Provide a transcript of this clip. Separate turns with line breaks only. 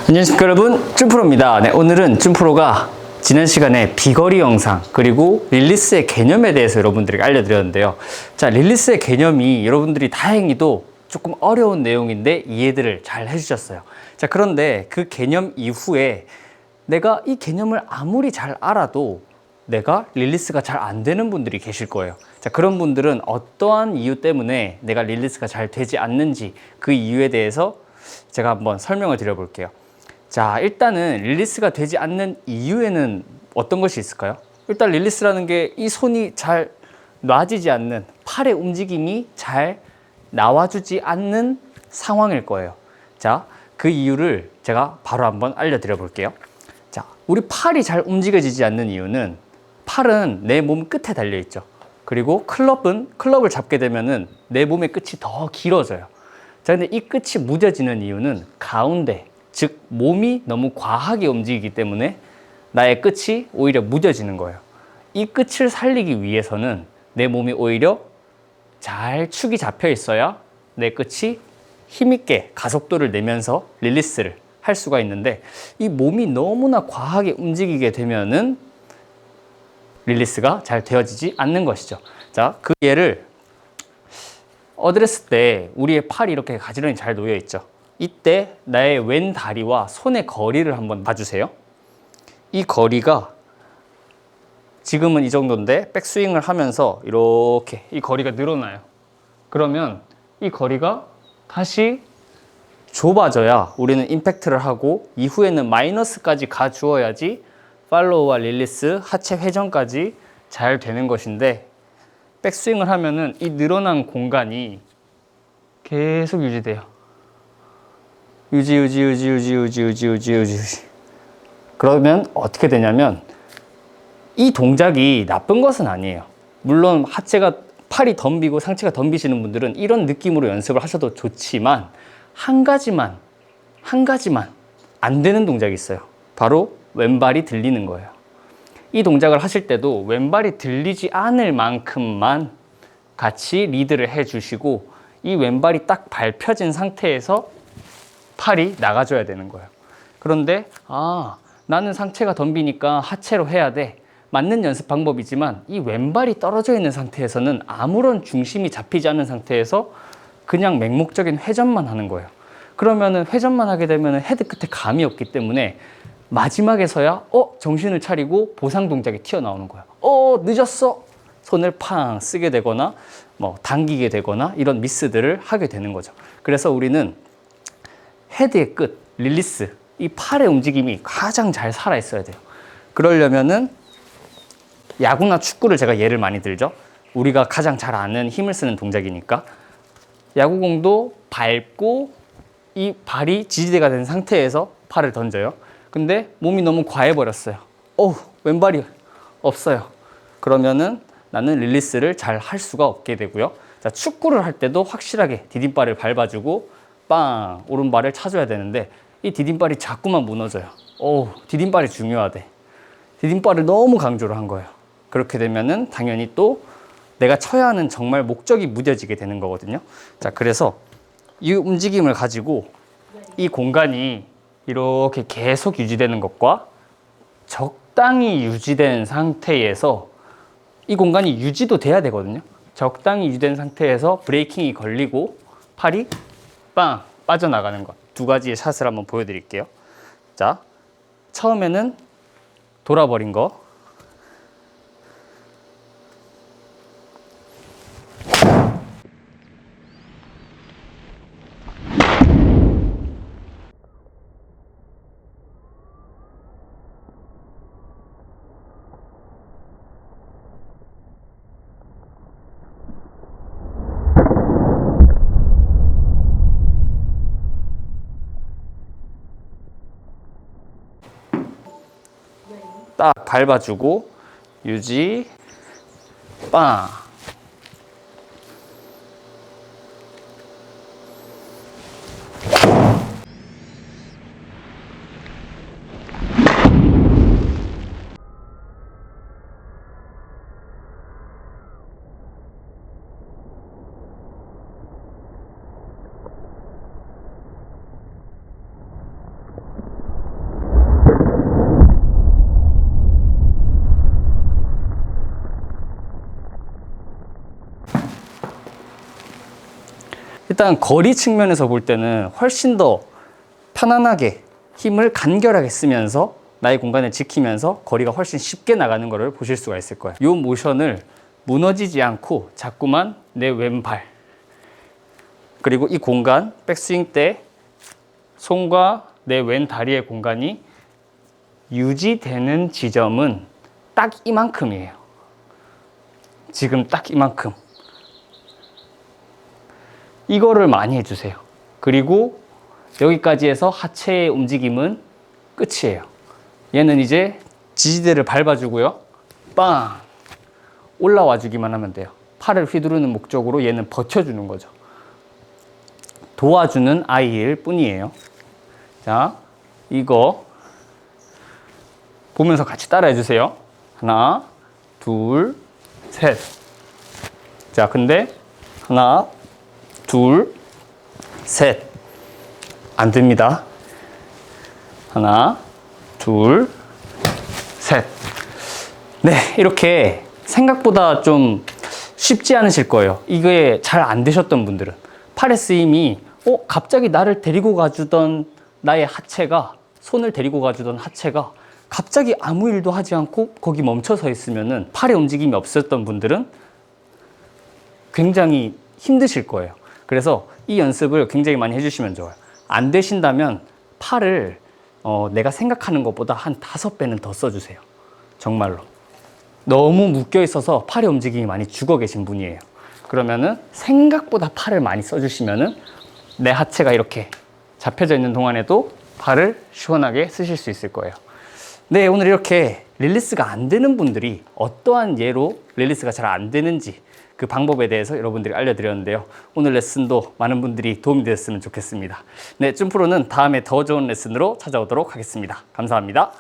안녕하십니까 여러분, 쭌프로입니다. 네, 오늘은 쭌프로가 지난 시간에 비거리 영상 그리고 릴리스의 개념에 대해서 여러분들에게 알려드렸는데요. 자, 릴리스의 개념이 여러분들이 다행히도 조금 어려운 내용인데 이해들을 잘 해주셨어요. 자, 그런데 그 개념 이후에 내가 이 개념을 아무리 잘 알아도 내가 릴리스가 잘 안 되는 분들이 계실 거예요. 자, 그런 분들은 어떠한 이유 때문에 내가 릴리스가 잘 되지 않는지 그 이유에 대해서 제가 한번 설명을 드려볼게요. 자, 일단은 릴리스가 되지 않는 이유에는 어떤 것이 있을까요? 일단 릴리스라는 게 이 손이 잘 놔지지 않는, 팔의 움직임이 잘 나와주지 않는 상황일 거예요. 자, 그 이유를 제가 바로 한번 알려드려 볼게요. 자, 우리 팔이 잘 움직여지지 않는 이유는 팔은 내 몸 끝에 달려 있죠. 그리고 클럽을 잡게 되면은 내 몸의 끝이 더 길어져요. 자, 근데 이 끝이 무뎌지는 이유는 가운데, 즉 몸이 너무 과하게 움직이기 때문에 나의 끝이 오히려 무뎌지는 거예요. 이 끝을 살리기 위해서는 내 몸이 오히려 잘 축이 잡혀 있어야 내 끝이 힘있게 가속도를 내면서 릴리스를 할 수가 있는데, 이 몸이 너무나 과하게 움직이게 되면은 릴리스가 잘 되어지지 않는 것이죠. 자, 그 예를 어드레스 때 우리의 팔이 이렇게 가지런히 잘 놓여 있죠. 이때 나의 왼 다리와 손의 거리를 한번 봐주세요. 이 거리가 지금은 이 정도인데 백스윙을 하면서 이렇게 이 거리가 늘어나요. 그러면 이 거리가 다시 좁아져야 우리는 임팩트를 하고 이후에는 마이너스까지 가주어야지 팔로우와 릴리스, 하체 회전까지 잘 되는 것인데, 백스윙을 하면은 이 늘어난 공간이 계속 유지돼요. 유지. 그러면 어떻게 되냐면 이 동작이 나쁜 것은 아니에요. 물론 팔이 덤비고 상체가 덤비시는 분들은 이런 느낌으로 연습을 하셔도 좋지만 한 가지만 안 되는 동작이 있어요. 바로 왼발이 들리는 거예요. 이 동작을 하실 때도 왼발이 들리지 않을 만큼만 같이 리드를 해주시고, 이 왼발이 딱 밟혀진 상태에서 팔이 나가줘야 되는 거예요. 그런데 나는 상체가 덤비니까 하체로 해야 돼. 맞는 연습 방법이지만 이 왼발이 떨어져 있는 상태에서는 아무런 중심이 잡히지 않은 상태에서 그냥 맹목적인 회전만 하는 거예요. 그러면은 회전만 하게 되면 헤드 끝에 감이 없기 때문에 마지막에서야 정신을 차리고 보상 동작이 튀어나오는 거예요. 늦었어. 손을 팡 쓰게 되거나 당기게 되거나 이런 미스들을 하게 되는 거죠. 그래서 우리는 헤드의 끝, 릴리스, 이 팔의 움직임이 가장 잘 살아 있어야 돼요. 그러려면은 야구나 축구를 제가 예를 많이 들죠. 우리가 가장 잘 아는 힘을 쓰는 동작이니까 야구공도 밟고 이 발이 지지대가 된 상태에서 팔을 던져요. 근데 몸이 너무 과해버렸어요. 왼발이 없어요. 그러면은 나는 릴리스를 잘 할 수가 없게 되고요. 자, 축구를 할 때도 확실하게 디딤발을 밟아주고 빵! 오른발을 차줘야 되는데 이 디딤발이 자꾸만 무너져요. 디딤발이 중요하대. 디딤발을 너무 강조를 한 거예요. 그렇게 되면은 당연히 또 내가 쳐야 하는 정말 목적이 무뎌지게 되는 거거든요. 자, 그래서 이 움직임을 가지고 이 공간이 이렇게 계속 유지되는 것과 적당히 유지된 상태에서, 이 공간이 유지도 돼야 되거든요. 적당히 유지된 상태에서 브레이킹이 걸리고 팔이 빵 빠져나가는 것, 두 가지의 샷을 한번 보여드릴게요. 자, 처음에는 돌아버린 거, 딱 밟아주고 유지, 빵. 일단 거리 측면에서 볼 때는 훨씬 더 편안하게 힘을 간결하게 쓰면서 나의 공간을 지키면서 거리가 훨씬 쉽게 나가는 것을 보실 수가 있을 거예요. 이 모션을 무너지지 않고 자꾸만 내 왼발 그리고 이 공간 백스윙 때 손과 내 왼 다리의 공간이 유지되는 지점은 딱 이만큼이에요. 지금 딱 이만큼. 이거를 많이 해주세요. 그리고 여기까지 해서 하체의 움직임은 끝이에요. 얘는 이제 지지대를 밟아주고요. 빵! 올라와 주기만 하면 돼요. 팔을 휘두르는 목적으로 얘는 버텨주는 거죠. 도와주는 아이일 뿐이에요. 자, 이거 보면서 같이 따라해 주세요. 하나, 둘, 셋. 자, 근데 하나, 둘, 셋. 안 됩니다. 하나, 둘, 셋. 네, 이렇게 생각보다 좀 쉽지 않으실 거예요. 이게 잘 안 되셨던 분들은. 팔의 쓰임이 갑자기 나를 데리고 가주던 나의 하체가, 손을 데리고 가주던 하체가 갑자기 아무 일도 하지 않고 거기 멈춰 서 있으면은 팔의 움직임이 없었던 분들은 굉장히 힘드실 거예요. 그래서 이 연습을 굉장히 많이 해주시면 좋아요. 안 되신다면 팔을 내가 생각하는 것보다 한 5배는 더 써주세요. 정말로. 너무 묶여 있어서 팔의 움직임이 많이 죽어 계신 분이에요. 그러면은 생각보다 팔을 많이 써주시면은 내 하체가 이렇게 잡혀져 있는 동안에도 팔을 시원하게 쓰실 수 있을 거예요. 네, 오늘 이렇게 릴리스가 안 되는 분들이 어떠한 예로 릴리스가 잘 안 되는지 그 방법에 대해서 여러분들이 알려드렸는데요. 오늘 레슨도 많은 분들이 도움이 되었으면 좋겠습니다. 네, 쭌프로는 다음에 더 좋은 레슨으로 찾아오도록 하겠습니다. 감사합니다.